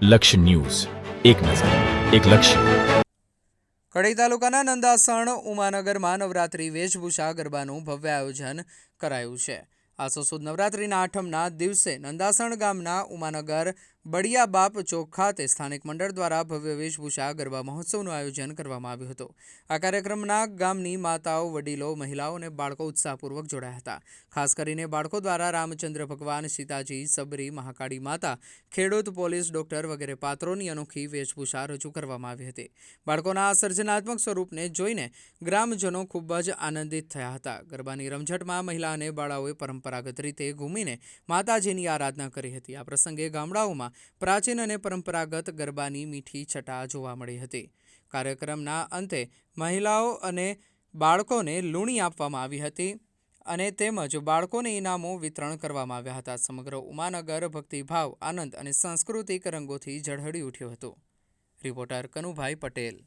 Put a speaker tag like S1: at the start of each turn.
S1: લક્ષ્ય ન્યૂઝ, એક નજર, એક લક્ષ્ય.
S2: કડી તાલુકાના નંદાસણ ઉમાનગરમાં નવરાત્રી વેશભૂષા ગરબાનું ભવ્ય આયોજન કરાયું છે. આસો સુદ નવરાત્રીના આઠમના દિવસે નંદાસણ ગામના ઉમાનગર બળિયા બાપ ચોક ખાતે સ્થાનિક મંડળ દ્વારા ભવ્ય વેશભૂષા ગરબા મહોત્સવનું આયોજન કરવામાં આવ્યું હતું. આ કાર્યક્રમમાં ગામની માતાઓ, વડીલો, મહિલાઓ અને બાળકો ઉત્સાહપૂર્વક જોડાયા હતા. ખાસ કરીને બાળકો દ્વારા રામચંદ્ર ભગવાન, સીતાજી, સબરી, મહાકાળી માતા, ખેડૂત, પોલીસ, ડોક્ટર વગેરે પાત્રોની અનોખી વેશભૂષા રજૂ કરવામાં આવી હતી. બાળકોના આ સર્જનાત્મક સ્વરૂપને જોઈને ગ્રામજનો ખૂબ જ આનંદિત થયા હતા. ગરબાની રમઝટમાં મહિલા અને બાળાઓએ પરંપરાગત રીતે ઘૂમીને માતાજીની આરાધના કરી હતી. આ પ્રસંગે ગામડાઓમાં પ્રાચીન અને પરંપરાગત ગરબાની મીઠી છટા જોવા મળી હતી. કાર્યક્રમના અંતે મહિલાઓ અને બાળકોને લૂણી આપવામાં આવી હતી અને તેમજ બાળકોને ઇનામો વિતરણ કરવામાં આવ્યા હતા. સમગ્ર ઉમાનગર ભક્તિભાવ, આનંદ અને સાંસ્કૃતિક રંગોથી ઝળહળી ઉઠ્યું હતું. રિપોર્ટર કનુભાઈ પટેલ.